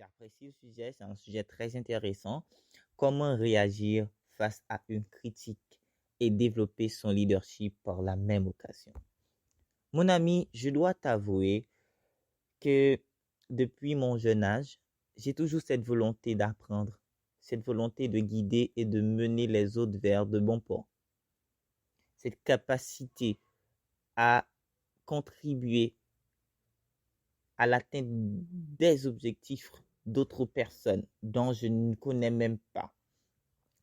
J'apprécie le sujet, c'est un sujet très intéressant. Comment réagir face à une critique et développer son leadership par la même occasion. Mon ami, je dois t'avouer que depuis mon jeune âge, j'ai toujours cette volonté d'apprendre, cette volonté de guider et de mener les autres vers de bons ports. Cette capacité à contribuer à l'atteinte des objectifs d'autres personnes dont je ne connais même pas.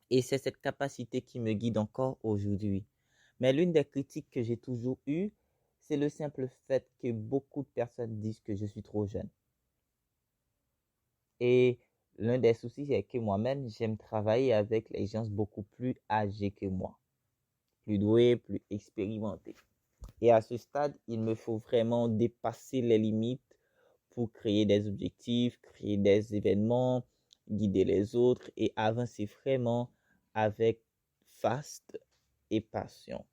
Et c'est cette capacité qui me guide encore aujourd'hui. Mais l'une des critiques que j'ai toujours eues, c'est le simple fait que beaucoup de personnes disent que je suis trop jeune. Et l'un des soucis, c'est que moi-même, j'aime travailler avec les gens beaucoup plus âgés que moi, plus doués, plus expérimentés. Et à ce stade, il me faut vraiment dépasser les limites pour créer des objectifs, créer des événements, guider les autres et avancer vraiment avec faste et passion.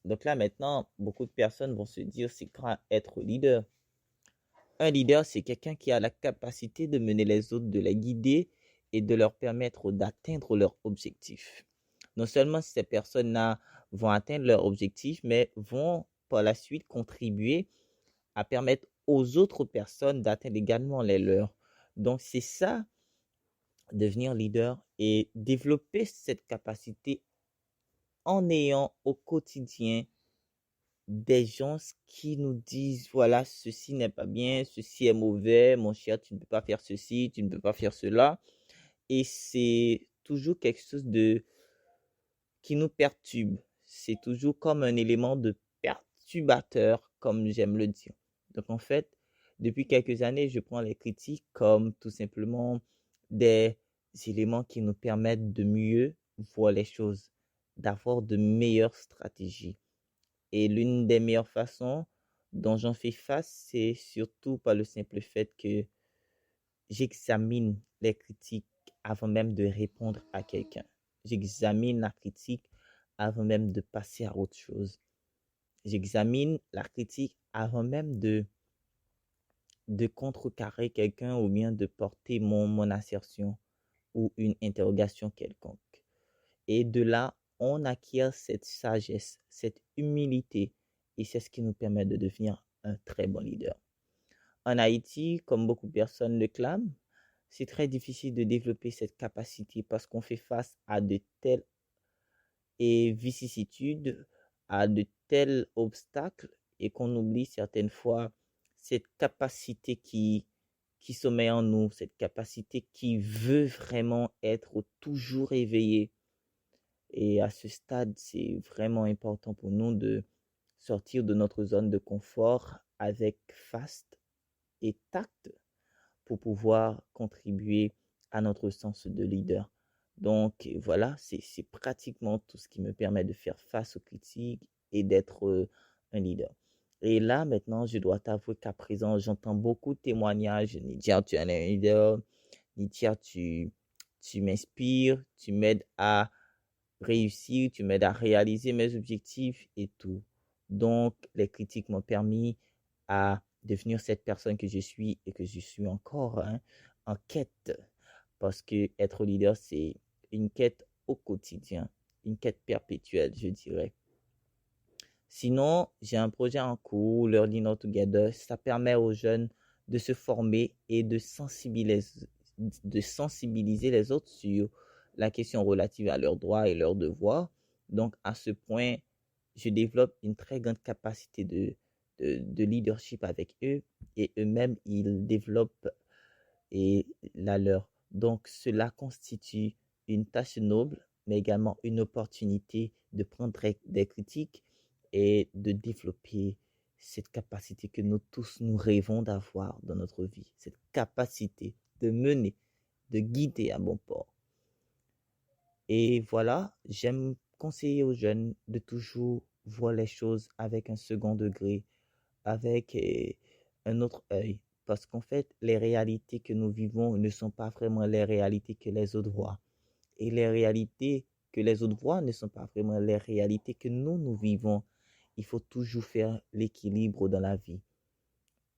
Donc là, maintenant, beaucoup de personnes vont se dire, c'est quoi être leader? Un leader, c'est quelqu'un qui a la capacité de mener les autres, de les guider et de leur permettre d'atteindre leurs objectifs. Non seulement ces personnes-là vont atteindre leurs objectifs, mais vont par la suite contribuer à permettre aux autres personnes d'atteindre également les leurs. Donc, c'est ça, devenir leader et développer cette capacité en ayant au quotidien des gens qui nous disent, voilà, ceci n'est pas bien, ceci est mauvais, mon cher, tu ne peux pas faire ceci, tu ne peux pas faire cela. Et c'est toujours quelque chose de qui nous perturbe. C'est toujours comme un élément de perturbateur, comme j'aime le dire. Donc en fait, depuis quelques années, je prends les critiques comme tout simplement des éléments qui nous permettent de mieux voir les choses, d'avoir de meilleures stratégies. Et l'une des meilleures façons dont j'en fais face, c'est surtout par le simple fait que j'examine les critiques avant même de répondre à quelqu'un. J'examine la critique avant même de passer à autre chose. J'examine la critique avant même de contrecarrer quelqu'un ou bien de porter mon assertion ou une interrogation quelconque. Et de là, on acquiert cette sagesse, cette humilité, et c'est ce qui nous permet de devenir un très bon leader. En Haïti, comme beaucoup de personnes le clament, c'est très difficile de développer cette capacité parce qu'on fait face à de telles vicissitudes, à de tels obstacles et qu'on oublie certaines fois cette capacité qui sommeille en nous, cette capacité qui veut vraiment être toujours éveillée. Et à ce stade, c'est vraiment important pour nous de sortir de notre zone de confort avec faste et tact pour pouvoir contribuer à notre sens de leader. Donc voilà, c'est pratiquement tout ce qui me permet de faire face aux critiques et d'être un leader. Et là, maintenant, je dois t'avouer qu'à présent, j'entends beaucoup de témoignages. Nidia, tu es un leader. Nidia, tu m'inspires, tu m'aides à réussir, tu m'aides à réaliser mes objectifs et tout. Donc, les critiques m'ont permis à devenir cette personne que je suis et que je suis encore en quête. Parce que être leader, c'est une quête au quotidien, une quête perpétuelle, je dirais. Sinon, j'ai un projet en cours, Learning All Together. Ça permet aux jeunes de se former et de sensibiliser les autres sur la question relative à leurs droits et leurs devoirs. Donc, à ce point, je développe une très grande capacité de leadership avec eux et eux-mêmes, ils développent la leur. Donc, cela constitue une tâche noble, mais également une opportunité de prendre des critiques et de développer cette capacité que nous tous nous rêvons d'avoir dans notre vie, cette capacité de mener, de guider à bon port. Et voilà, j'aime conseiller aux jeunes de toujours voir les choses avec un second degré, avec un autre œil. Parce qu'en fait, les réalités que nous vivons ne sont pas vraiment les réalités que les autres voient. Et les réalités que les autres voient ne sont pas vraiment les réalités que nous vivons. Il faut toujours faire l'équilibre dans la vie.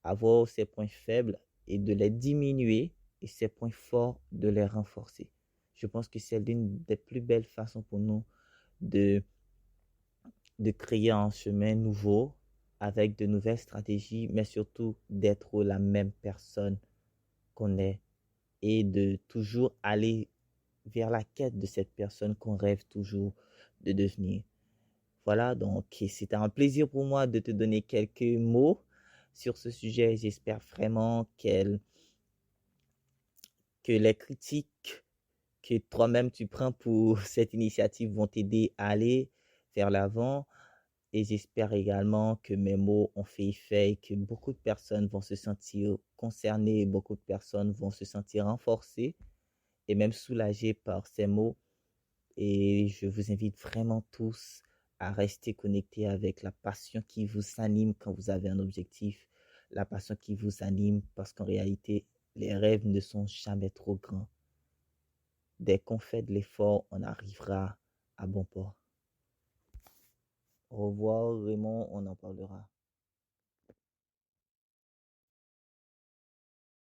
Avoir ses points faibles et de les diminuer et ses points forts, de les renforcer. Je pense que c'est l'une des plus belles façons pour nous de, de créer un chemin nouveau avec de nouvelles stratégies, mais surtout d'être la même personne qu'on est et de toujours aller vers la quête de cette personne qu'on rêve toujours de devenir. Voilà, donc c'était un plaisir pour moi de te donner quelques mots sur ce sujet. J'espère vraiment que les critiques que toi-même tu prends pour cette initiative vont t'aider à aller vers l'avant. Et j'espère également que mes mots ont fait effet et que beaucoup de personnes vont se sentir concernées, beaucoup de personnes vont se sentir renforcées et même soulagées par ces mots. Et je vous invite vraiment tous à rester connectés avec la passion qui vous anime quand vous avez un objectif, la passion qui vous anime parce qu'en réalité, les rêves ne sont jamais trop grands. Dès qu'on fait de l'effort, on arrivera à bon port. Au revoir Raymond, on en parlera.